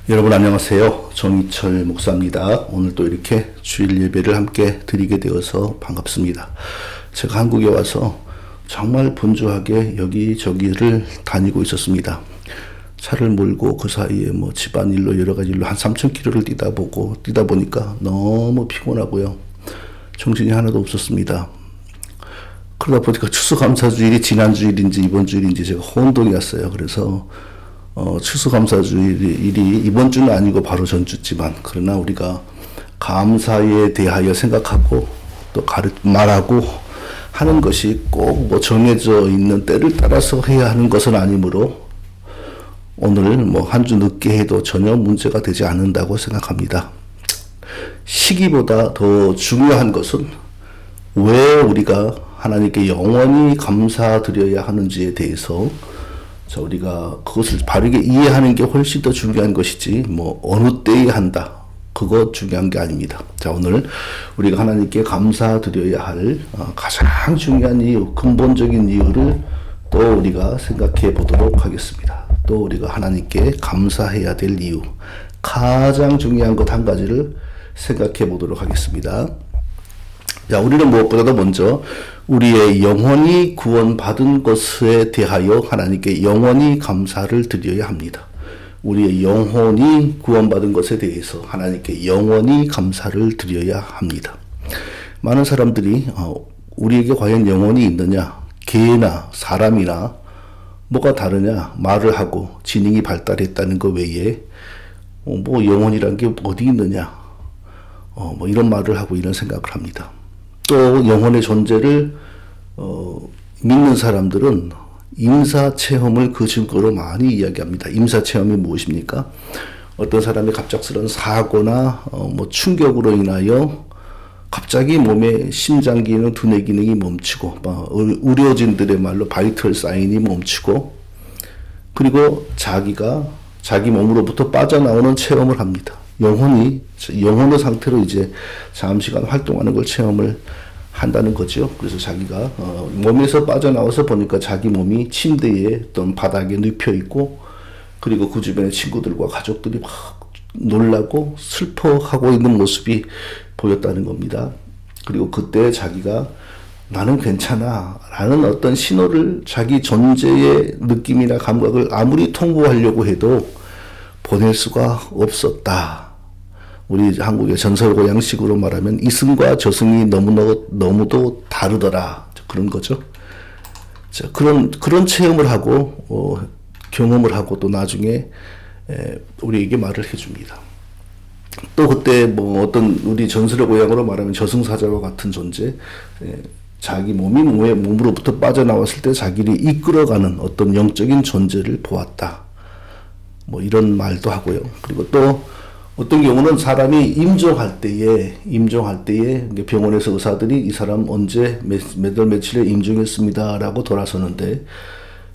여러분 안녕하세요. 정희철 목사입니다. 오늘 또 이렇게 주일 예배를 함께 드리게 되어서 반갑습니다. 제가 한국에 와서 정말 분주하게 여기저기를 다니고 있었습니다. 차를 몰고 그 사이에 집안일로 여러 가지 일로 한 3,000km를 뛰다 보니까 너무 피곤하고요. 정신이 하나도 없었습니다. 그러다 보니까 추수감사주일이 지난 주일인지 이번 주일인지 제가 혼돈이 왔어요. 그래서 추수감사주일이 이번 주는 아니고 바로 전주지만, 그러나 우리가 감사에 대하여 생각하고 또 말하고 하는 것이 꼭 정해져 있는 때를 따라서 해야 하는 것은 아니므로 오늘 한 주 늦게 해도 전혀 문제가 되지 않는다고 생각합니다. 시기보다 더 중요한 것은 왜 우리가 하나님께 영원히 감사드려야 하는지에 대해서 우리가 그것을 바르게 이해하는 게 훨씬 더 중요한 것이지 어느 때에 한다 그거 중요한 게 아닙니다. 자, 오늘 우리가 하나님께 감사드려야 할 가장 중요한 이유, 근본적인 이유를 또 우리가 생각해 보도록 하겠습니다. 또 우리가 하나님께 감사해야 될 이유, 가장 중요한 것 한 가지를 생각해 보도록 하겠습니다. 자, 우리는 무엇보다도 먼저 우리의 영혼이 구원받은 것에 대하여 하나님께 영원히 감사를 드려야 합니다. 우리의 영혼이 구원받은 것에 대해서 하나님께 영원히 감사를 드려야 합니다. 많은 사람들이 우리에게 과연 영혼이 있느냐, 개나 사람이나 뭐가 다르냐 말을 하고 지능이 발달했다는 것 외에 영혼이란 게 어디 있느냐 이런 말을 하고 이런 생각을 합니다. 또 영혼의 존재를 믿는 사람들은 임사체험을 그 증거로 많이 이야기합니다. 임사체험이 무엇입니까? 어떤 사람이 갑작스러운 사고나 충격으로 인하여 갑자기 몸의 심장 기능, 두뇌 기능이 멈추고 의료진들의 말로 바이털 사인이 멈추고, 그리고 자기가 자기 몸으로부터 빠져나오는 체험을 합니다. 영혼의 상태로 이제 잠시간 활동하는 걸 체험을 한다는 거죠. 그래서 자기가 몸에서 빠져나와서 보니까 자기 몸이 침대에 어떤 바닥에 눕혀 있고, 그리고 그 주변의 친구들과 가족들이 막 놀라고 슬퍼하고 있는 모습이 보였다는 겁니다. 그리고 그때 자기가 나는 괜찮아 라는 어떤 신호를, 자기 존재의 느낌이나 감각을 아무리 통보하려고 해도 보낼 수가 없었다. 우리 한국의 전설고양식으로 말하면 이승과 저승이 너무도 다르더라, 그런 거죠. 자, 그런 체험을 하고 경험을 하고 또 나중에 우리에게 말을 해줍니다. 또 그때 어떤 우리 전설의 고향으로 말하면 저승사자와 같은 존재, 자기 몸으로부터 빠져나왔을 때 자기를 이끌어가는 어떤 영적인 존재를 보았다. 이런 말도 하고요. 그리고 또 어떤 경우는 사람이 임종할 때에 병원에서 의사들이 이 사람 언제 몇 월 며칠에 임종했습니다라고 돌아서는데,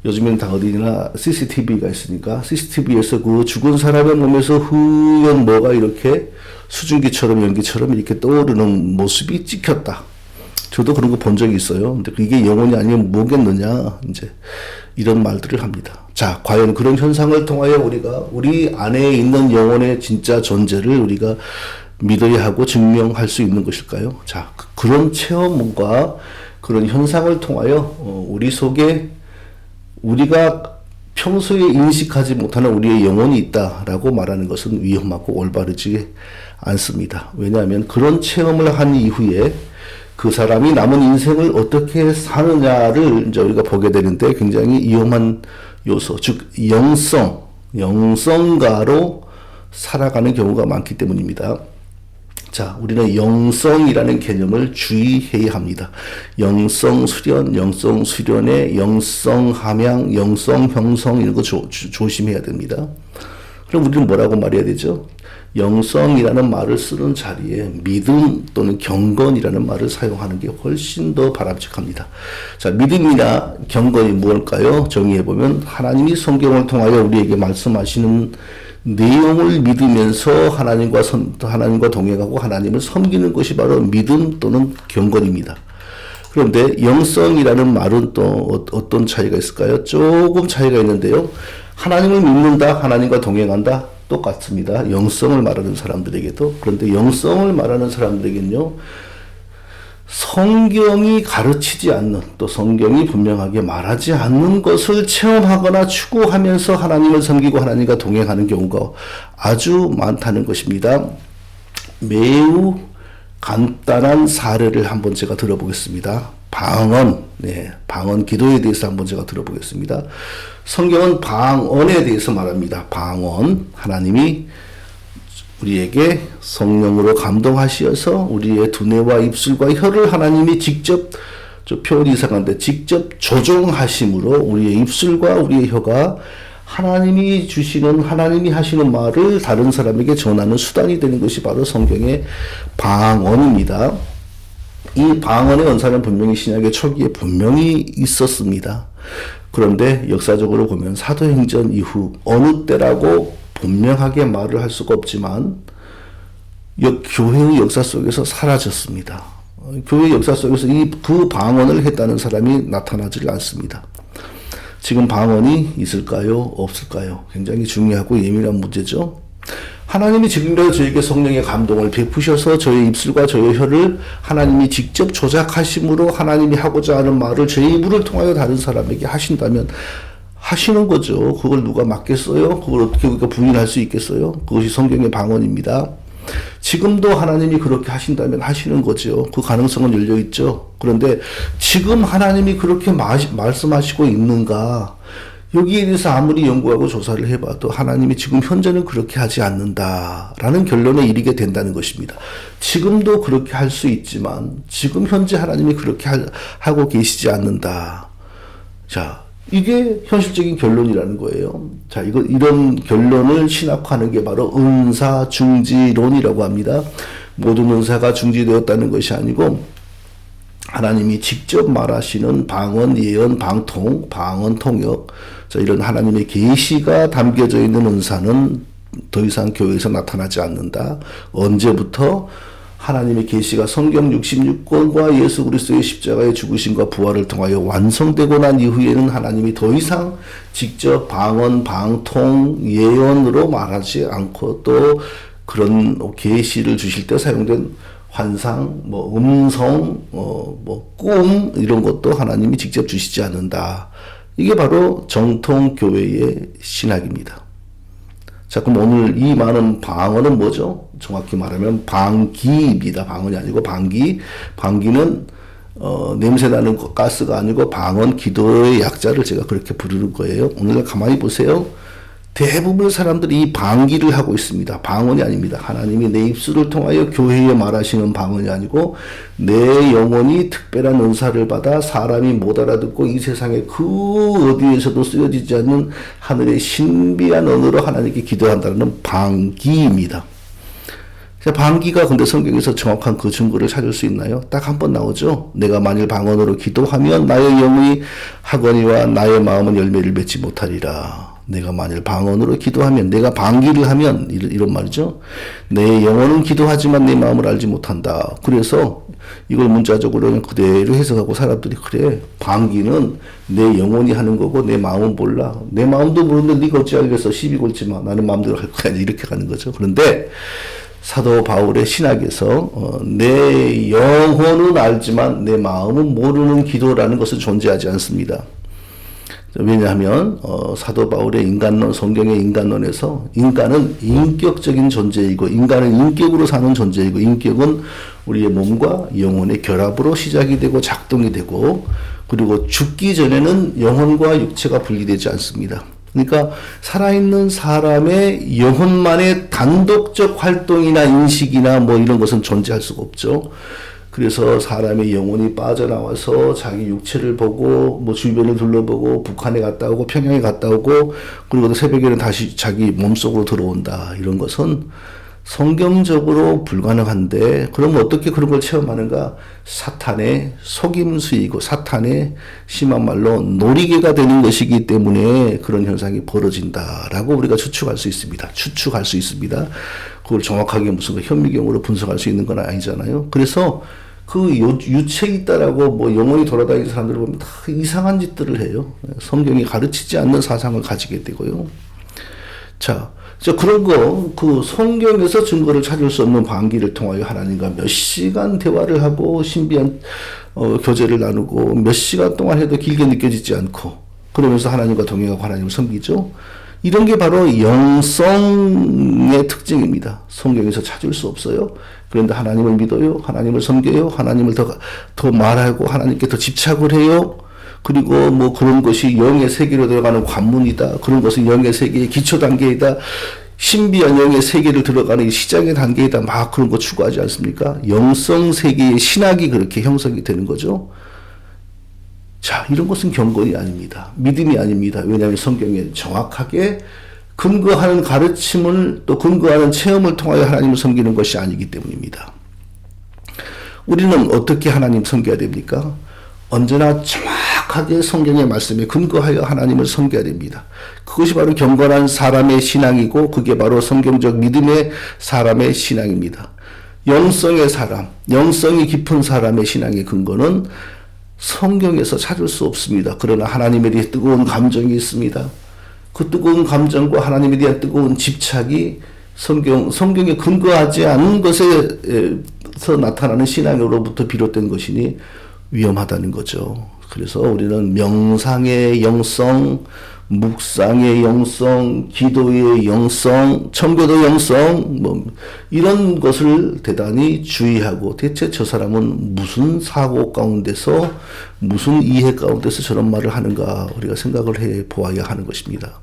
요즘에는 다 어디나 CCTV가 있으니까 CCTV에서 그 죽은 사람의 몸에서 흐연 뭐가 이렇게 수증기처럼 연기처럼 이렇게 떠오르는 모습이 찍혔다. 저도 그런 거 본 적이 있어요. 근데 이게 영혼이 아니면 뭐겠느냐, 이제 이런 말들을 합니다. 자, 과연 그런 현상을 통하여 우리가 우리 안에 있는 영혼의 진짜 존재를 우리가 믿어야 하고 증명할 수 있는 것일까요? 자, 그런 체험과 그런 현상을 통하여 우리 속에 우리가 평소에 인식하지 못하는 우리의 영혼이 있다라고 말하는 것은 위험하고 올바르지 않습니다. 왜냐하면 그런 체험을 한 이후에 그 사람이 남은 인생을 어떻게 사느냐를 이제 우리가 보게 되는데, 굉장히 위험한 요소, 즉 영성가로 살아가는 경우가 많기 때문입니다. 자, 우리는 영성이라는 개념을 주의해야 합니다. 영성 수련의 영성 함양, 영성 형성, 이런 거 조심해야 됩니다. 그럼 우리는 뭐라고 말해야 되죠? 영성이라는 말을 쓰는 자리에 믿음 또는 경건이라는 말을 사용하는 게 훨씬 더 바람직합니다. 자, 믿음이나 경건이 무엇일까요? 정의해보면 하나님이 성경을 통하여 우리에게 말씀하시는 내용을 믿으면서 하나님과 동행하고 하나님을 섬기는 것이 바로 믿음 또는 경건입니다. 그런데 영성이라는 말은 또 어떤 차이가 있을까요? 조금 차이가 있는데요. 하나님을 믿는다, 하나님과 동행한다, 똑같습니다. 영성을 말하는 사람들에게도. 그런데 영성을 말하는 사람들에게는요, 성경이 가르치지 않는, 또 성경이 분명하게 말하지 않는 것을 체험하거나 추구하면서 하나님을 섬기고 하나님과 동행하는 경우가 아주 많다는 것입니다. 매우 간단한 사례를 한번 제가 들어보겠습니다. 방언, 방언 기도에 대해서 한번 제가 들어보겠습니다. 성경은 방언에 대해서 말합니다. 방언, 하나님이 우리에게 성령으로 감동하시어서 우리의 두뇌와 입술과 혀를 하나님이 직접, 표현이 이상한데 직접 조종하심으로 우리의 입술과 우리의 혀가 하나님이 하시는 말을 다른 사람에게 전하는 수단이 되는 것이 바로 성경의 방언입니다. 이 방언의 언사는 분명히 신약의 초기에 분명히 있었습니다. 그런데 역사적으로 보면 사도행전 이후 어느 때라고 분명하게 말을 할 수가 없지만 교회의 역사 속에서 사라졌습니다. 교회 역사 속에서 그 방언을 했다는 사람이 나타나지 않습니다. 지금 방언이 있을까요? 없을까요? 굉장히 중요하고 예민한 문제죠. 하나님이 지금이라도 저에게 성령의 감동을 베푸셔서 저의 입술과 저의 혀를 하나님이 직접 조작하심으로 하나님이 하고자 하는 말을 제 입을 통하여 다른 사람에게 하신다면 하시는 거죠. 그걸 누가 막겠어요? 그걸 어떻게 우리가 부인할 수 있겠어요? 그것이 성경의 방언입니다. 지금도 하나님이 그렇게 하신다면 하시는 거죠. 그 가능성은 열려 있죠. 그런데 지금 하나님이 그렇게 말씀하시고 있는가? 여기에 대해서 아무리 연구하고 조사를 해봐도 하나님이 지금 현재는 그렇게 하지 않는다라는 결론에 이르게 된다는 것입니다. 지금도 그렇게 할 수 있지만 지금 현재 하나님이 그렇게 하고 계시지 않는다. 자, 이게 현실적인 결론이라는 거예요. 자, 이런 결론을 신학화하는 게 바로 은사중지론이라고 합니다. 모든 은사가 중지되었다는 것이 아니고 하나님이 직접 말하시는 방언, 예언, 방통, 방언, 통역, 자, 이런 하나님의 계시가 담겨져 있는 은사는 더 이상 교회에서 나타나지 않는다. 언제부터? 하나님의 계시가 성경 66권과 예수 그리스도의 십자가의 죽으심과 부활을 통하여 완성되고 난 이후에는 하나님이 더 이상 직접 방언, 방통, 예언으로 말하지 않고 또 그런 계시를 주실 때 사용된 환상, 음성, 꿈 이런 것도 하나님이 직접 주시지 않는다. 이게 바로 정통 교회의 신학입니다. 자, 그럼 오늘 이 많은 방언은 뭐죠? 정확히 말하면 방기입니다. 방언이 아니고 방기. 방기는 냄새나는 가스가 아니고 방언, 기도의 약자를 제가 그렇게 부르는 거예요. 오늘 가만히 보세요. 대부분의 사람들이 이 방기를 하고 있습니다. 방언이 아닙니다. 하나님이 내 입술을 통하여 교회에 말하시는 방언이 아니고 내 영혼이 특별한 은사를 받아 사람이 못 알아듣고 이 세상에 그 어디에서도 쓰여지지 않는 하늘의 신비한 언어로 하나님께 기도한다는 방기입니다. 방기가 근데 성경에서 정확한 그 증거를 찾을 수 있나요? 딱 한 번 나오죠. 내가 만일 방언으로 기도하면 나의 영이 하거니와 나의 마음은 열매를 맺지 못하리라. 내가 만일 방언으로 기도하면, 내가 방기를 하면, 이런 말이죠. 내 영혼은 기도하지만 내 마음을 알지 못한다. 그래서 이걸 문자적으로 그대로 해석하고 사람들이 그래, 방기는 내 영혼이 하는 거고 내 마음은 몰라. 내 마음도 모르는데 네가 어찌 알겠어. 시비 걸지 마. 나는 마음대로 할 거야. 이렇게 가는 거죠. 그런데 사도 바울의 신학에서 내 영혼은 알지만 내 마음은 모르는 기도라는 것은 존재하지 않습니다. 왜냐하면 사도 바울의 인간론, 성경의 인간론에서 인간은 인격적인 존재이고 인간은 인격으로 사는 존재이고 인격은 우리의 몸과 영혼의 결합으로 시작이 되고 작동이 되고 그리고 죽기 전에는 영혼과 육체가 분리되지 않습니다. 그러니까 살아있는 사람의 영혼만의 단독적 활동이나 인식이나 이런 것은 존재할 수가 없죠. 그래서 사람의 영혼이 빠져나와서 자기 육체를 보고 주변을 둘러보고 북한에 갔다 오고 평양에 갔다 오고 그리고 새벽에는 다시 자기 몸속으로 들어온다. 이런 것은 성경적으로 불가능한데 그러면 어떻게 그런 걸 체험하는가? 사탄의 속임수이고 사탄의 심한 말로 놀이개가 되는 것이기 때문에 그런 현상이 벌어진다라고 우리가 추측할 수 있습니다. 그걸 정확하게 무슨 현미경으로 분석할 수 있는 건 아니잖아요. 그래서 그 유체에 있다라고 영혼이 돌아다니는 사람들을 보면 다 이상한 짓들을 해요. 성경이 가르치지 않는 사상을 가지게 되고요. 자, 그런 거, 그 성경에서 증거를 찾을 수 없는 방기를 통하여 하나님과 몇 시간 대화를 하고 신비한 교제를 나누고 몇 시간 동안 해도 길게 느껴지지 않고 그러면서 하나님과 동행하고 하나님을 섬기죠. 이런 게 바로 영성의 특징입니다. 성경에서 찾을 수 없어요. 그런데 하나님을 믿어요. 하나님을 섬겨요. 하나님을 더 말하고 하나님께 더 집착을 해요. 그리고 뭐 그런 것이 영의 세계로 들어가는 관문이다. 그런 것은 영의 세계의 기초 단계이다. 신비한 영의 세계를 들어가는 시작의 단계이다. 막 그런 거 추구하지 않습니까? 영성 세계의 신학이 그렇게 형성이 되는 거죠. 자, 이런 것은 경건이 아닙니다. 믿음이 아닙니다. 왜냐하면 성경에 정확하게 근거하는 가르침을 또 근거하는 체험을 통하여 하나님을 섬기는 것이 아니기 때문입니다. 우리는 어떻게 하나님 섬겨야 됩니까? 언제나 정확하게 성경의 말씀에 근거하여 하나님을 섬겨야 됩니다. 그것이 바로 경건한 사람의 신앙이고 그게 바로 성경적 믿음의 사람의 신앙입니다. 영성의 사람, 영성이 깊은 사람의 신앙의 근거는 성경에서 찾을 수 없습니다. 그러나 하나님에 대해 뜨거운 감정이 있습니다. 그 뜨거운 감정과 하나님에 대한 뜨거운 집착이 성경에 근거하지 않은 것에서 나타나는 신앙으로부터 비롯된 것이니 위험하다는 거죠. 그래서 우리는 명상의 영성, 묵상의 영성, 기도의 영성, 청교도 영성, 이런 것을 대단히 주의하고 대체 저 사람은 무슨 사고 가운데서 무슨 이해 가운데서 저런 말을 하는가 우리가 생각을 해 보아야 하는 것입니다.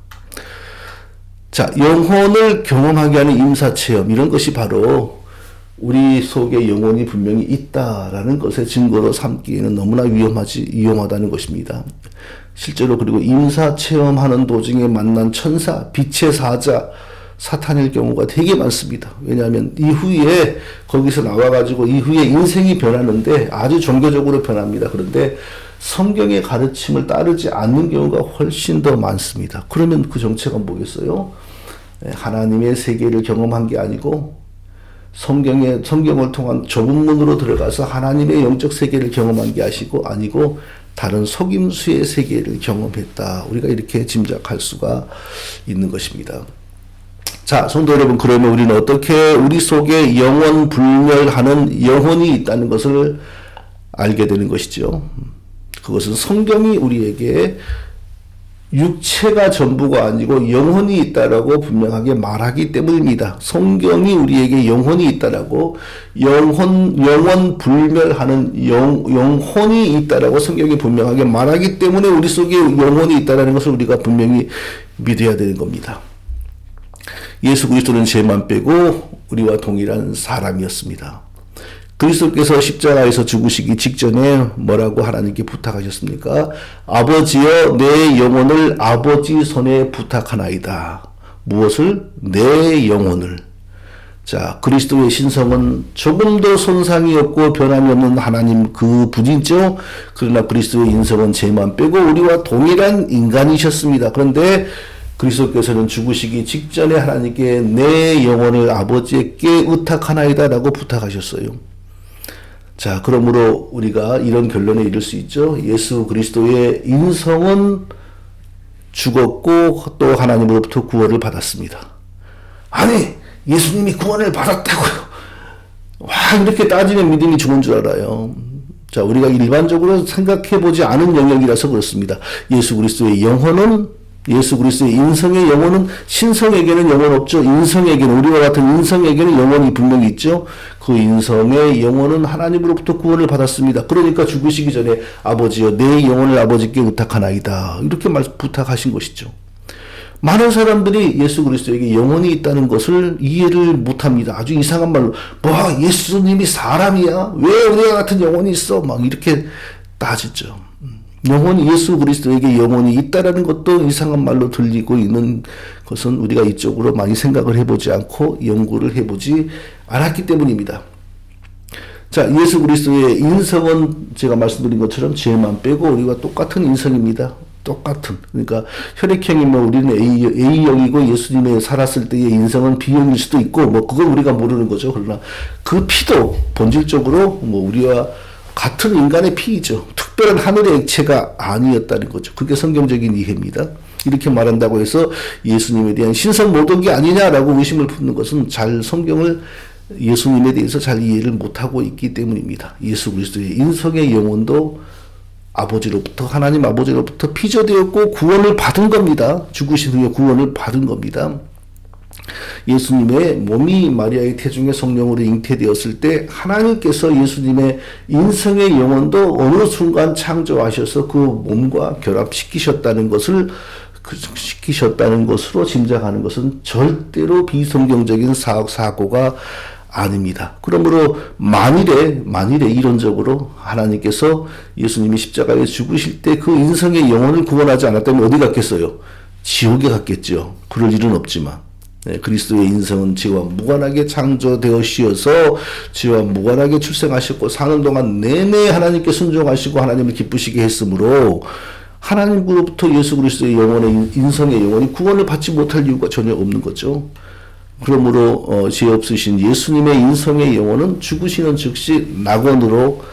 자, 영혼을 경험하게 하는 임사체험 이런 것이 바로 우리 속에 영혼이 분명히 있다라는 것의 증거로 삼기에는 너무나 위험하다는 것입니다. 실제로 그리고 임사 체험하는 도중에 만난 천사, 빛의 사자, 사탄일 경우가 되게 많습니다. 왜냐하면 이후에 거기서 나와가지고 이후에 인생이 변하는데 아주 종교적으로 변합니다. 그런데 성경의 가르침을 따르지 않는 경우가 훨씬 더 많습니다. 그러면 그 정체가 뭐겠어요? 하나님의 세계를 경험한 게 아니고 성경을 통한 좁은 문으로 들어가서 하나님의 영적 세계를 경험한 게 아니고 다른 속임수의 세계를 경험했다. 우리가 이렇게 짐작할 수가 있는 것입니다. 자, 성도 여러분, 그러면 우리는 어떻게 우리 속에 영원 불멸하는 영혼이 있다는 것을 알게 되는 것이죠. 그것은 성경이 우리에게 육체가 전부가 아니고 영혼이 있다라고 분명하게 말하기 때문입니다. 성경이 우리에게 영혼이 있다라고 영원 불멸하는 영혼이 있다라고 성경이 분명하게 말하기 때문에 우리 속에 영혼이 있다라는 것을 우리가 분명히 믿어야 되는 겁니다. 예수 그리스도는 죄만 빼고 우리와 동일한 사람이었습니다. 그리스도께서 십자가에서 죽으시기 직전에 뭐라고 하나님께 부탁하셨습니까? 아버지여 내 영혼을 아버지 손에 부탁하나이다. 무엇을? 내 영혼을. 자, 그리스도의 신성은 조금도 손상이 없고 변함이 없는 하나님 그 분이죠. 그러나 그리스도의 인성은 죄만 빼고 우리와 동일한 인간이셨습니다. 그런데 그리스도께서는 죽으시기 직전에 하나님께 내 영혼을 아버지께 의탁하나이다 라고 부탁하셨어요. 자, 그러므로 우리가 이런 결론에 이를 수 있죠. 예수 그리스도의 인성은 죽었고 또 하나님으로부터 구원을 받았습니다. 아니, 예수님이 구원을 받았다고요? 와, 이렇게 따지는 믿음이 좋은 줄 알아요. 자, 우리가 일반적으로 생각해보지 않은 영역이라서 그렇습니다. 예수 그리스도의 인성의 영혼은 신성에게는 영혼 없죠. 인성에게는, 우리와 같은 인성에게는 영혼이 분명히 있죠. 그 인성의 영혼은 하나님으로부터 구원을 받았습니다. 그러니까 죽으시기 전에 아버지여 내 영혼을 아버지께 의탁하나이다. 이렇게 부탁하신 것이죠. 많은 사람들이 예수 그리스도에게 영혼이 있다는 것을 이해를 못합니다. 아주 이상한 말로 예수님이 사람이야? 왜 우리와 같은 영혼이 있어? 막 이렇게 따지죠. 예수 그리스도에게 영혼이 있다라는 것도 이상한 말로 들리고 있는 것은 우리가 이쪽으로 많이 생각을 해보지 않고 연구를 해보지 않았기 때문입니다. 자, 예수 그리스도의 인성은 제가 말씀드린 것처럼 죄만 빼고 우리와 똑같은 인성입니다. 똑같은. 그러니까 혈액형이면 우리는 A형이고 예수님의 살았을 때의 인성은 B형일 수도 있고 그건 우리가 모르는 거죠. 그러나 그 피도 본질적으로 우리와 같은 인간의 피이죠. 특별한 하늘의 액체가 아니었다는 거죠. 그게 성경적인 이해입니다. 이렇게 말한다고 해서 예수님에 대한 신성 모독이 아니냐라고 의심을 품는 것은 잘 성경을 예수님에 대해서 잘 이해를 못하고 있기 때문입니다. 예수 그리스도의 인성의 영혼도 아버지로부터, 하나님 아버지로부터 피조되었고 구원을 받은 겁니다. 죽으신 후에 구원을 받은 겁니다. 예수님의 몸이 마리아의 태중에 성령으로 잉태되었을 때 하나님께서 예수님의 인성의 영혼도 어느 순간 창조하셔서 그 몸과 결합시키셨다는 것을 시키셨다는 것으로 짐작하는 것은 절대로 비성경적인 사고가 아닙니다. 그러므로 만일에 이론적으로 하나님께서 예수님이 십자가에 죽으실 때 그 인성의 영혼을 구원하지 않았다면 어디 갔겠어요? 지옥에 갔겠죠. 그럴 일은 없지만 그리스도의 인성은 지와 무관하게 창조되었시어서 지와 무관하게 출생하셨고 사는 동안 내내 하나님께 순종하시고 하나님을 기쁘시게 했으므로 하나님으로부터 예수 그리스도의 영혼의 인성의 영혼이 구원을 받지 못할 이유가 전혀 없는 거죠. 그러므로 죄 없으신 예수님의 인성의 영혼은 죽으시는 즉시 낙원으로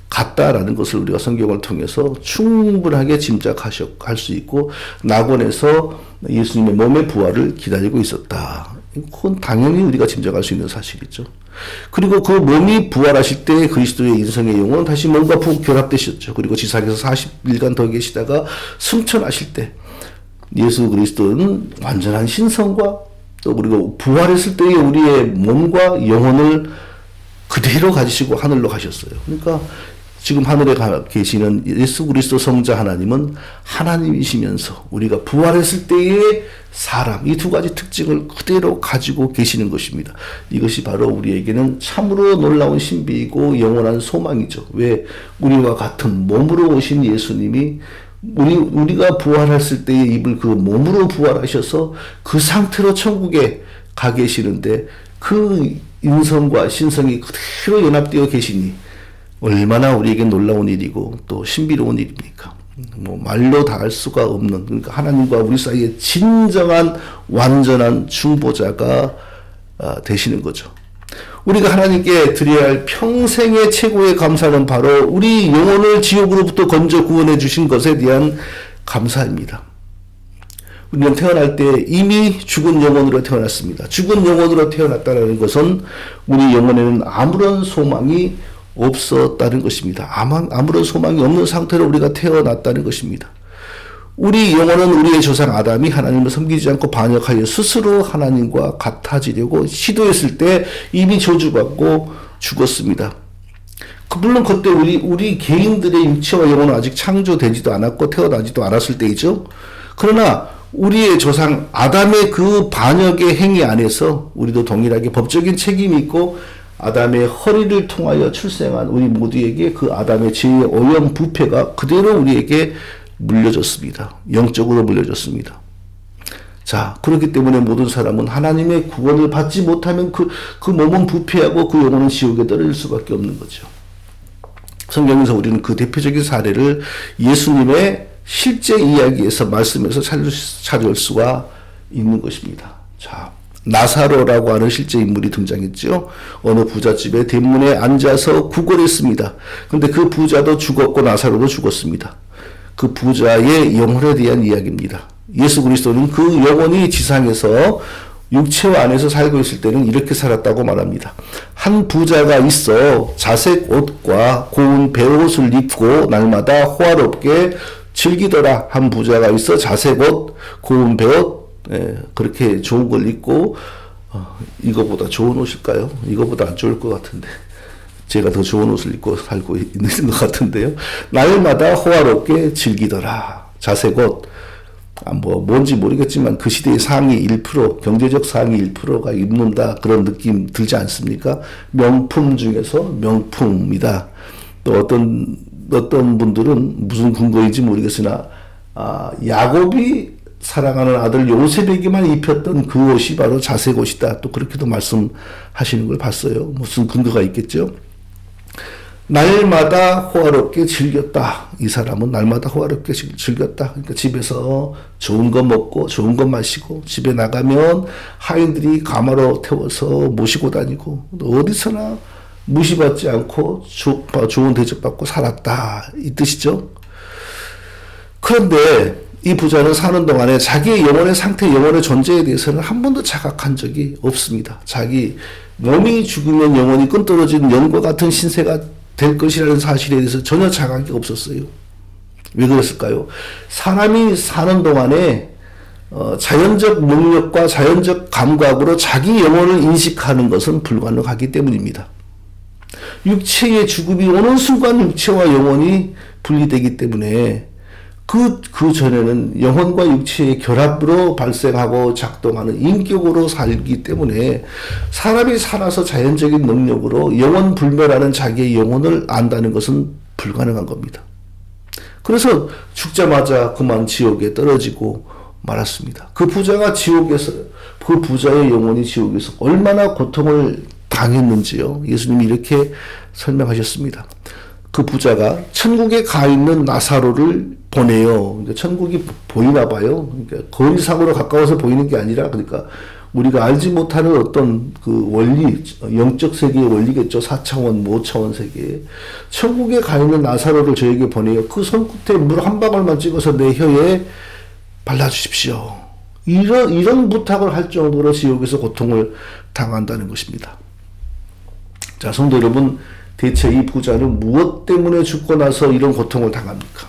갔다라는 것을 우리가 성경을 통해서 충분하게 짐작할 수 있고 낙원에서 예수님의 몸의 부활을 기다리고 있었다. 그건 당연히 우리가 짐작할 수 있는 사실이죠. 그리고 그 몸이 부활하실 때 그리스도의 인성의 영혼은 다시 몸과 결합되셨죠. 그리고 지상에서 40일간 더 계시다가 승천하실 때 예수 그리스도는 완전한 신성과 또 그리고 부활했을 때의 우리의 몸과 영혼을 그대로 가지시고 하늘로 가셨어요. 그러니까 지금 하늘에 계시는 예수 그리스도 성자 하나님은 하나님이시면서 우리가 부활했을 때의 사람, 이 두 가지 특징을 그대로 가지고 계시는 것입니다. 이것이 바로 우리에게는 참으로 놀라운 신비이고 영원한 소망이죠. 왜? 우리와 같은 몸으로 오신 예수님이 우리가 부활했을 때에 입을 그 몸으로 부활하셔서 그 상태로 천국에 가 계시는데 그 인성과 신성이 그대로 연합되어 계시니 얼마나 우리에게 놀라운 일이고 또 신비로운 일입니까? 말로 다 할 수가 없는, 그러니까 하나님과 우리 사이에 진정한 완전한 중보자가 되시는 거죠. 우리가 하나님께 드려야 할 평생의 최고의 감사는 바로 우리 영혼을 지옥으로부터 건져 구원해 주신 것에 대한 감사입니다. 우리는 태어날 때 이미 죽은 영혼으로 태어났습니다. 죽은 영혼으로 태어났다는 것은 우리 영혼에는 아무런 소망이 없었다는 것입니다. 아무런 소망이 없는 상태로 우리가 태어났다는 것입니다. 우리 영혼은 우리의 조상 아담이 하나님을 섬기지 않고 반역하여 스스로 하나님과 같아지려고 시도했을 때 이미 저주받고 죽었습니다. 물론 그때 우리 개인들의 육체와 영혼은 아직 창조되지도 않았고 태어나지도 않았을 때이죠. 그러나 우리의 조상 아담의 그 반역의 행위 안에서 우리도 동일하게 법적인 책임이 있고 아담의 허리를 통하여 출생한 우리 모두에게 그 아담의 죄의 오염 부패가 그대로 우리에게 물려졌습니다. 영적으로 물려졌습니다. 자, 그렇기 때문에 모든 사람은 하나님의 구원을 받지 못하면 그 몸은 부패하고 그 영혼은 지옥에 떨어질 수밖에 없는 거죠. 성경에서 우리는 그 대표적인 사례를 예수님의 실제 이야기에서 말씀에서 찾을 수가 있는 것입니다. 자, 나사로라고 하는 실제 인물이 등장했죠. 어느 부잣집에 대문에 앉아서 구걸했습니다. 그런데 그 부자도 죽었고 나사로도 죽었습니다. 그 부자의 영혼에 대한 이야기입니다. 예수 그리스도는 그 영혼이 지상에서 육체와 안에서 살고 있을 때는 이렇게 살았다고 말합니다. 한 부자가 있어 자색 옷과 고운 베옷을 입고 날마다 호화롭게 즐기더라. 한 부자가 있어 자색 옷, 고운 베옷, 그렇게 좋은 걸 입고 이거보다 좋은 옷일까요? 이거보다 안 좋을 것 같은데 제가 더 좋은 옷을 입고 살고 있는 것 같은데요. 날마다 호화롭게 즐기더라. 자색 옷, 뭔지 모르겠지만 그 시대의 상위 1%, 경제적 상위 1%가 입는다, 그런 느낌 들지 않습니까? 명품 중에서 명품이다. 또 어떤 분들은 무슨 근거인지 모르겠으나 야곱이 사랑하는 아들 요셉에게만 입혔던 그 옷이 바로 자색 옷이다. 또 그렇게도 말씀하시는 걸 봤어요. 무슨 근거가 있겠죠? 날마다 호화롭게 즐겼다. 이 사람은 날마다 호화롭게 즐겼다. 그러니까 집에서 좋은 거 먹고 좋은 거 마시고 집에 나가면 하인들이 가마로 태워서 모시고 다니고 어디서나 무시받지 않고 좋은 대접받고 살았다. 이 뜻이죠. 그런데 이 부자는 사는 동안에 자기의 영혼의 상태, 영혼의 존재에 대해서는 한 번도 자각한 적이 없습니다. 자기 몸이 죽으면 영혼이 끈떨어진 영과 같은 신세가 될 것이라는 사실에 대해서 전혀 자각이 없었어요. 왜 그랬을까요? 사람이 사는 동안에 자연적 능력과 자연적 감각으로 자기 영혼을 인식하는 것은 불가능하기 때문입니다. 육체의 죽음이 오는 순간 육체와 영혼이 분리되기 때문에 그 전에는 영혼과 육체의 결합으로 발생하고 작동하는 인격으로 살기 때문에 사람이 살아서 자연적인 능력으로 영원 불멸하는 자기의 영혼을 안다는 것은 불가능한 겁니다. 그래서 죽자마자 그만 지옥에 떨어지고 말았습니다. 그 부자가 지옥에서, 그 부자의 영혼이 지옥에서 얼마나 고통을 당했는지요. 예수님이 이렇게 설명하셨습니다. 그 부자가 천국에 가 있는 나사로를 보내요. 그러니까 천국이 보이나 봐요. 그러니까 거리상으로 가까워서 보이는 게 아니라, 그러니까 우리가 알지 못하는 어떤 그 원리, 영적 세계의 원리겠죠. 4차원, 5차원 세계. 천국에 가 있는 나사로를 저에게 보내요. 그 손끝에 물 한 방울만 찍어서 내 혀에 발라주십시오. 이런 부탁을 할 정도로 지옥에서 고통을 당한다는 것입니다. 자, 성도 여러분, 대체 이 부자는 무엇 때문에 죽고 나서 이런 고통을 당합니까?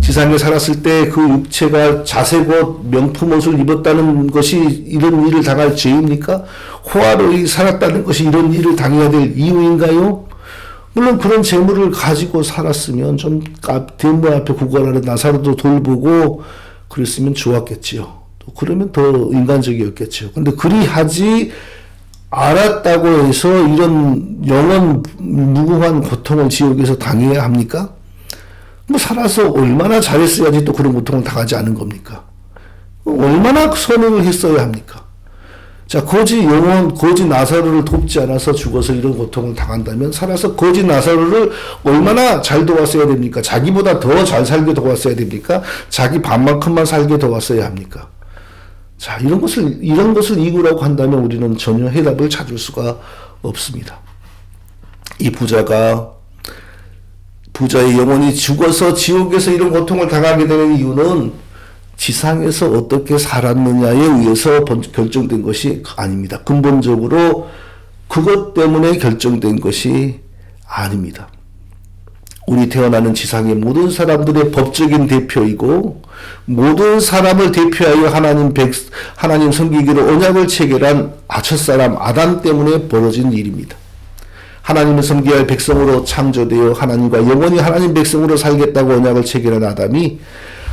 지상에 살았을 때 그 육체가 자색 옷, 명품 옷을 입었다는 것이 이런 일을 당할 죄입니까? 호화로이 살았다는 것이 이런 일을 당해야 될 이유인가요? 물론 그런 재물을 가지고 살았으면 좀 대문 앞에 구걸하는 나사로도 돌보고 그랬으면 좋았겠지요. 또 그러면 더 인간적이었겠지요. 근데 그리 하지 알았다고 해서 이런 영원 무궁한 고통을 지옥에서 당해야 합니까? 뭐 살아서 얼마나 잘했어야지 또 그런 고통을 당하지 않은 겁니까? 얼마나 선행을 했어야 합니까? 자, 거지 영혼, 거지 나사로를 돕지 않아서 죽어서 이런 고통을 당한다면 살아서 거지 나사로를 얼마나 잘 도왔어야 됩니까? 자기보다 더 잘 살게 도왔어야 됩니까? 자기 반만큼만 살게 도왔어야 합니까? 자, 이런 것을 이유라고 한다면 우리는 전혀 해답을 찾을 수가 없습니다. 이 부자의 영혼이 죽어서 지옥에서 이런 고통을 당하게 되는 이유는 지상에서 어떻게 살았느냐에 의해서 결정된 것이 아닙니다. 근본적으로 그것 때문에 결정된 것이 아닙니다. 우리 태어나는 지상의 모든 사람들의 법적인 대표이고 모든 사람을 대표하여 하나님 섬기기로 언약을 체결한 첫사람 아담 때문에 벌어진 일입니다. 하나님을 섬겨야 할 백성으로 창조되어 하나님과 영원히 하나님 백성으로 살겠다고 언약을 체결한 아담이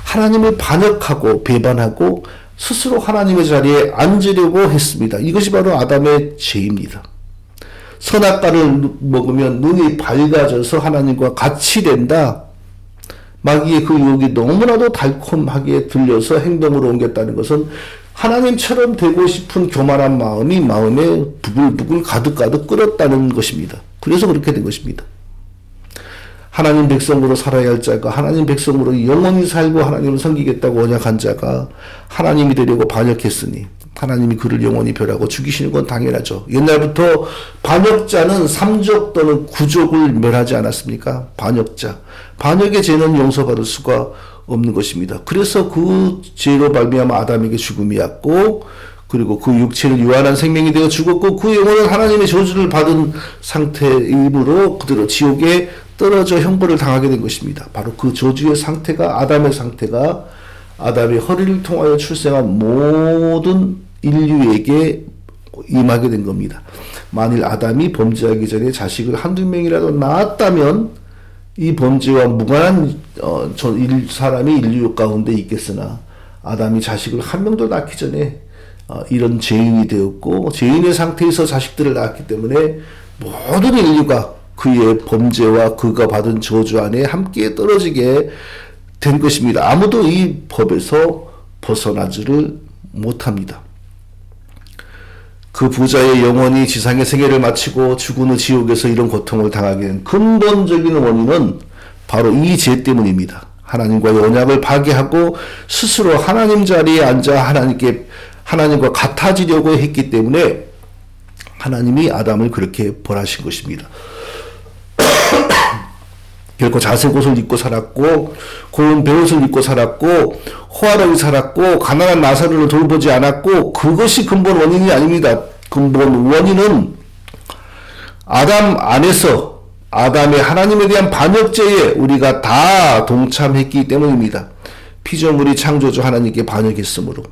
하나님을 반역하고 배반하고 스스로 하나님의 자리에 앉으려고 했습니다. 이것이 바로 아담의 죄입니다. 선악과를 먹으면 눈이 밝아져서 하나님과 같이 된다. 마귀의 그 유혹이 너무나도 달콤하게 들려서 행동으로 옮겼다는 것은 하나님처럼 되고 싶은 교만한 마음이 마음에 부글부글 가득가득 끓었다는 것입니다. 그래서 그렇게 된 것입니다. 하나님 백성으로 살아야 할 자가 하나님 백성으로 영원히 살고 하나님을 섬기겠다고 언약한 자가 하나님이 되려고 반역했으니 하나님이 그를 영원히 멸하고 죽이시는 건 당연하죠. 옛날부터 반역자는 3족 또는 9족을 멸하지 않았습니까? 반역의 죄는 용서받을 수가 없는 것입니다. 그래서 그 죄로 말미암아 아담에게 죽음이 왔고 그리고 그 육체는 유한한 생명이 되어 죽었고 그 영혼은 하나님의 저주를 받은 상태이므로 그대로 지옥에 떨어져 형벌을 당하게 된 것입니다. 바로 그 저주의 상태가 아담의 상태가 아담의 허리를 통하여 출생한 모든 인류에게 임하게 된 겁니다. 만일 아담이 범죄하기 전에 자식을 한두 명이라도 낳았다면 이 범죄와 무관한 사람이 인류 가운데 있겠으나 아담이 자식을 한 명도 낳기 전에 이런 죄인이 되었고 죄인의 상태에서 자식들을 낳았기 때문에 모든 인류가 그의 범죄와 그가 받은 저주 안에 함께 떨어지게 된 것입니다. 아무도 이 법에서 벗어나지를 못합니다. 그 부자의 영혼이 지상의 생애를 마치고 죽은 후 지옥에서 이런 고통을 당하게 된 근본적인 원인은 바로 이 죄 때문입니다. 하나님과의 언약을 파괴하고 스스로 하나님 자리에 앉아 하나님과 같아지려고 했기 때문에 하나님이 아담을 그렇게 벌하신 것입니다. 결코 자색 옷을 입고 살았고 고운 베옷을 입고 살았고 호화롭게 살았고 가난한 나사로를 돌보지 않았고 그것이 근본 원인이 아닙니다. 근본 원인은 아담 안에서 아담의 하나님에 대한 반역죄에 우리가 다 동참했기 때문입니다. 피조물이 창조주 하나님께 반역했으므로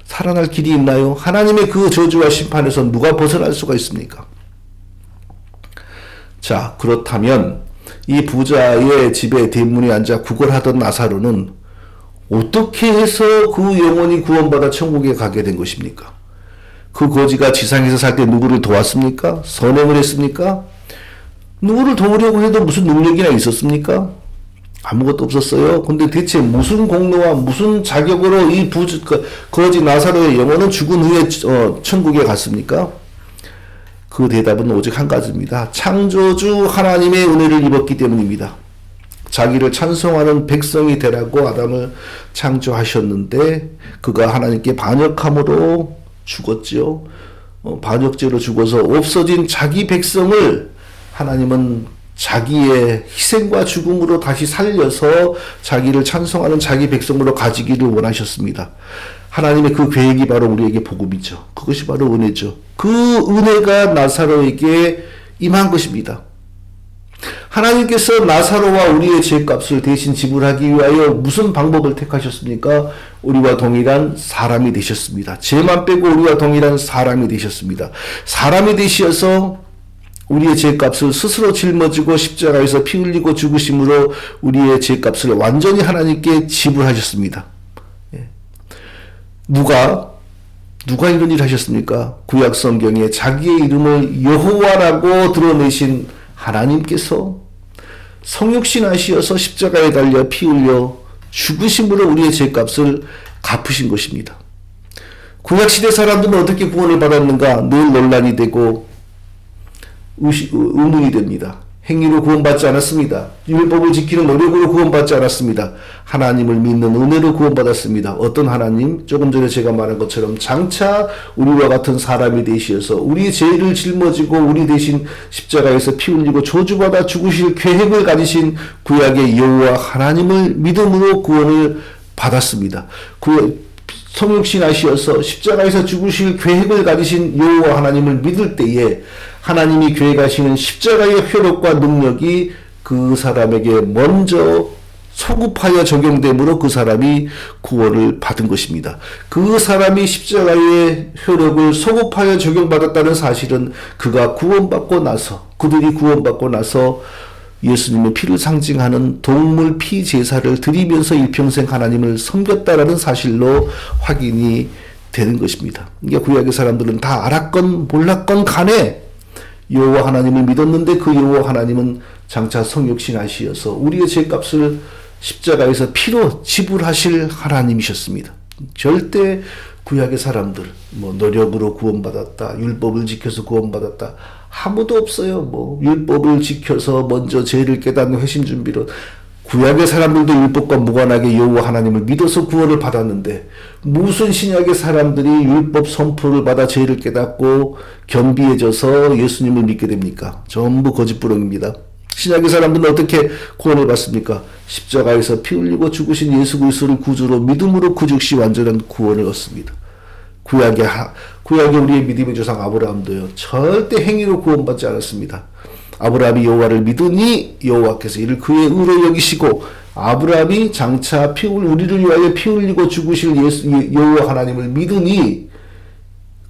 살아날 길이 있나요? 하나님의 그 저주와 심판에서 누가 벗어날 수가 있습니까? 자, 그렇다면 이 부자의 집에 대문에 앉아 구걸하던 나사로는 어떻게 해서 그 영혼이 구원받아 천국에 가게 된 것입니까? 그 거지가 지상에서 살 때 누구를 도왔습니까? 선행을 했습니까? 누구를 도우려고 해도 무슨 능력이나 있었습니까? 아무것도 없었어요. 근데 대체 무슨 공로와 무슨 자격으로 이 거지 나사로의 영혼은 죽은 후에 천국에 갔습니까? 그 대답은 오직 한 가지입니다. 창조주 하나님의 은혜를 입었기 때문입니다. 자기를 찬송하는 백성이 되라고 아담을 창조하셨는데 그가 하나님께 반역함으로 죽었지요. 반역죄로 죽어서 없어진 자기 백성을 하나님은 자기의 희생과 죽음으로 다시 살려서 자기를 찬송하는 자기 백성으로 가지기를 원하셨습니다. 하나님의 그 계획이 바로 우리에게 복음이죠. 그것이 바로 은혜죠. 그 은혜가 나사로에게 임한 것입니다. 하나님께서 나사로와 우리의 죄값을 대신 지불하기 위하여 무슨 방법을 택하셨습니까? 우리와 동일한 사람이 되셨습니다. 죄만 빼고 우리와 동일한 사람이 되셨습니다. 사람이 되시어서 우리의 죄값을 스스로 짊어지고 십자가에서 피 흘리고 죽으심으로 우리의 죄값을 완전히 하나님께 지불하셨습니다. 누가 이런 일을 하셨습니까? 구약 성경에 자기의 이름을 여호와라고 드러내신 하나님께서 성육신 하시어서 십자가에 달려 피 흘려 죽으심으로 우리의 죄값을 갚으신 것입니다. 구약시대 사람들은 어떻게 구원을 받았는가? 늘 논란이 되고 의문이 됩니다. 행위로 구원받지 않았습니다. 율법을 지키는 노력으로 구원받지 않았습니다. 하나님을 믿는 은혜로 구원받았습니다. 어떤 하나님? 조금 전에 제가 말한 것처럼 장차 우리와 같은 사람이 되시어서 우리의 죄를 짊어지고 우리 대신 십자가에서 피 흘리고 저주받아 죽으실 계획을 가지신 구약의 여호와 하나님을 믿음으로 구원을 받았습니다. 성육신 하시어서 십자가에서 죽으실 계획을 가지신 여호와 하나님을 믿을 때에 하나님이 계획하시는 십자가의 효력과 능력이 그 사람에게 먼저 소급하여 적용되므로 그 사람이 구원을 받은 것입니다. 그 사람이 십자가의 효력을 소급하여 적용받았다는 사실은 그가 구원받고 나서 그들이 구원받고 나서 예수님의 피를 상징하는 동물 피 제사를 드리면서 일평생 하나님을 섬겼다라는 사실로 확인이 되는 것입니다. 그러니까 구약의 사람들은 다 알았건 몰랐건 간에 여호와 하나님을 믿었는데 그 여호와 하나님은 장차 성육신 하시어서 우리의 죄값을 십자가에서 피로 지불하실 하나님이셨습니다. 절대 구약의 사람들 노력으로 구원받았다, 율법을 지켜서 구원받았다 아무도 없어요. 율법을 지켜서 먼저 죄를 깨닫는 회심 준비로 구약의 사람들도 율법과 무관하게 여호와 하나님을 믿어서 구원을 받았는데 무슨 신약의 사람들이 율법 선포를 받아 죄를 깨닫고 겸비해져서 예수님을 믿게 됩니까? 전부 거짓부렁입니다. 신약의 사람들은 어떻게 구원을 받습니까? 십자가에서 피 흘리고 죽으신 예수 그리스도를 구주로 믿음으로 그 즉시 완전한 구원을 얻습니다. 구약의 우리의 믿음의 조상 아브라함도요. 절대 행위로 구원받지 않았습니다. 아브라함이 여호와를 믿으니 여호와께서 이를 그의 의로 여기시고 아브라함이 장차 우리를 위하여 피 흘리고 죽으실 여호와 하나님을 믿으니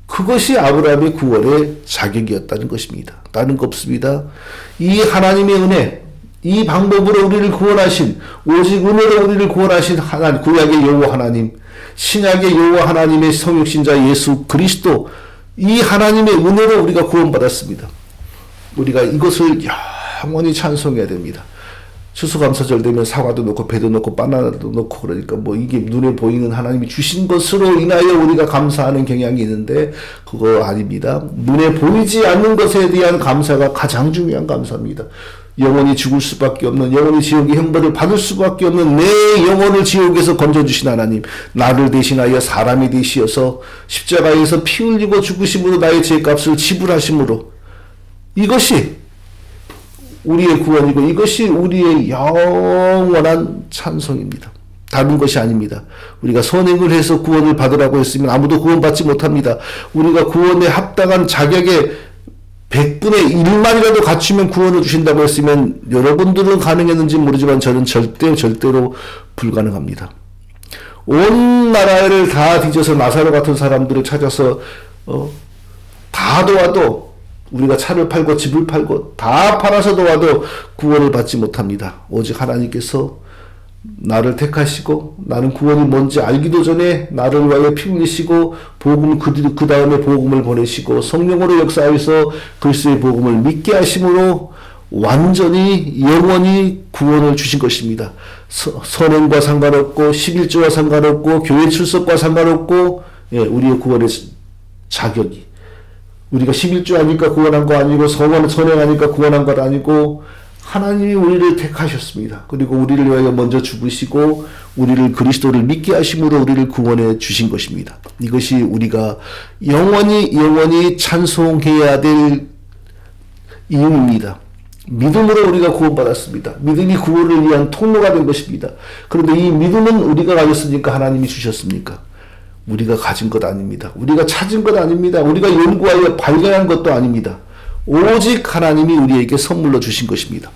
그것이 아브라함의 구원의 자격이었다는 것입니다. 다른 거 없습니다. 이 하나님의 은혜, 이 방법으로 우리를 구원하신 오직 은혜로 우리를 구원하신 하나님, 구약의 여호와 하나님, 신약의 여호와 하나님의 성육신자 예수 그리스도 이 하나님의 은혜로 우리가 구원받았습니다. 우리가 이것을 영원히 찬송해야 됩니다. 추수감사절 되면 사과도 넣고 배도 넣고 바나나도 넣고 그러니까 이게 눈에 보이는 하나님이 주신 것으로 인하여 우리가 감사하는 경향이 있는데 그거 아닙니다. 눈에 보이지 않는 것에 대한 감사가 가장 중요한 감사입니다. 영원히 죽을 수밖에 없는, 영원히 지옥의 형벌을 받을 수밖에 없는 내 영혼을 지옥에서 건져주신 하나님, 나를 대신하여 사람이 되시어서 십자가에서 피 흘리고 죽으심으로 나의 죄값을 지불하심으로 이것이 우리의 구원이고 이것이 우리의 영원한 찬송입니다. 다른 것이 아닙니다. 우리가 선행을 해서 구원을 받으라고 했으면 아무도 구원받지 못합니다. 우리가 구원에 합당한 자격의 100분의 1만이라도 갖추면 구원을 주신다고 했으면 여러분들은 가능했는지 모르지만 저는 절대로 불가능합니다. 온 나라를 다 뒤져서 나사로 같은 사람들을 찾아서 다 도와도 우리가 차를 팔고 집을 팔고 다 팔아서 도와도 구원을 받지 못합니다. 오직 하나님께서 나를 택하시고 나는 구원이 뭔지 알기도 전에 나를 위하여 피 흘리시고 복음 그 다음에 복음을 보내시고 성령으로 역사하여서 그리스도의 복음을 믿게 하심으로 완전히 영원히 구원을 주신 것입니다. 선행과 상관없고 11조와 상관없고 교회 출석과 상관없고 우리의 구원의 자격이 우리가 11조 하니까 구원한 거 아니고 선행하니까 구원한 것 아니고 하나님이 우리를 택하셨습니다. 그리고 우리를 위하여 먼저 죽으시고 우리를 그리스도를 믿게 하심으로 우리를 구원해 주신 것입니다. 이것이 우리가 영원히 찬송해야 될 이유입니다. 믿음으로 우리가 구원받았습니다. 믿음이 구원을 위한 통로가 된 것입니다. 그런데 이 믿음은 우리가 가졌으니까 하나님이 주셨습니까? 우리가 가진 것 아닙니다. 우리가 찾은 것 아닙니다. 우리가 연구하여 발견한 것도 아닙니다. 오직 하나님이 우리에게 선물로 주신 것입니다.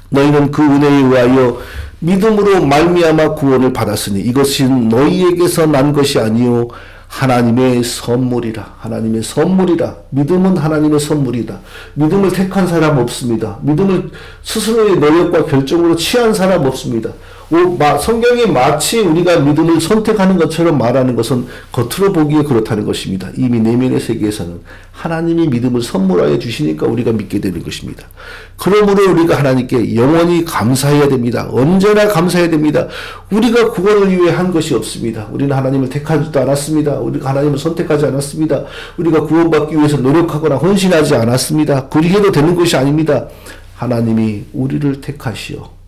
너희는 그 은혜에 의하여 믿음으로 말미암아 구원을 받았으니 이것은 너희에게서 난 것이 아니요 하나님의 선물이라. 하나님의 선물이라. 믿음은 하나님의 선물이다. 믿음을 택한 사람 없습니다. 믿음을 스스로의 노력과 결정으로 취한 사람 없습니다. 성경이 마치 우리가 믿음을 선택하는 것처럼 말하는 것은 겉으로 보기에 그렇다는 것입니다. 이미 내면의 세계에서는 하나님이 믿음을 선물하여 주시니까 우리가 믿게 되는 것입니다. 그러므로 우리가 하나님께 영원히 감사해야 됩니다. 언제나 감사해야 됩니다. 우리가 구원을 위해 한 것이 없습니다. 우리는 하나님을 택하지도 않았습니다. 우리가 하나님을 선택하지 않았습니다. 우리가 구원받기 위해서 노력하거나 헌신하지 않았습니다. 그리해도 되는 것이 아닙니다. 하나님이 우리를 택하시어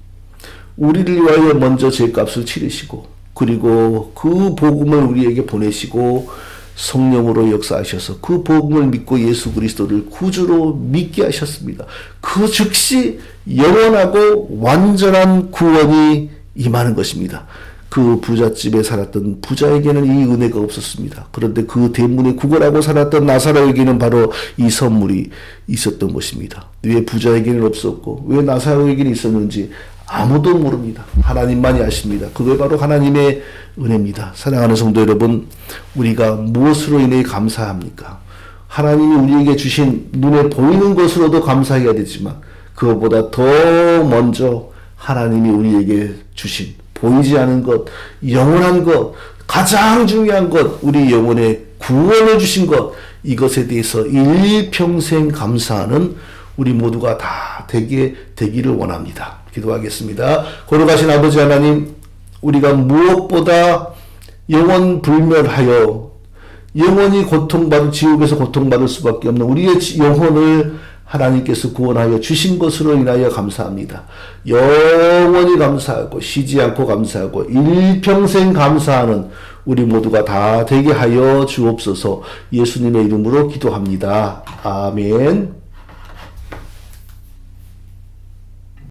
우리를 위하여 먼저 죄값을 치르시고 그리고 그 복음을 우리에게 보내시고 성령으로 역사하셔서 그 복음을 믿고 예수 그리스도를 구주로 믿게 하셨습니다. 그 즉시 영원하고 완전한 구원이 임하는 것입니다. 그 부잣집에 살았던 부자에게는 이 은혜가 없었습니다. 그런데 그 대문에 구걸하고 살았던 나사로에게는 바로 이 선물이 있었던 것입니다. 왜 부자에게는 없었고 왜 나사로에게는 있었는지 아무도 모릅니다. 하나님만이 아십니다. 그게 바로 하나님의 은혜입니다. 사랑하는 성도 여러분, 우리가 무엇으로 인해 감사합니까? 하나님이 우리에게 주신 눈에 보이는 것으로도 감사해야 되지만 그것보다 더 먼저 하나님이 우리에게 주신 보이지 않은 것, 영원한 것, 가장 중요한 것, 우리 영혼의 구원을 주신 것, 이것에 대해서 일평생 감사하는 우리 모두가 다 되기를 원합니다. 기도하겠습니다. 거룩하신 아버지 하나님, 우리가 무엇보다 영원 불멸하여 영원히 지옥에서 고통받을 수밖에 없는 우리의 영혼을 하나님께서 구원하여 주신 것으로 인하여 감사합니다. 영원히 감사하고 쉬지 않고 감사하고 일평생 감사하는 우리 모두가 다 되게 하여 주옵소서. 예수님의 이름으로 기도합니다. 아멘.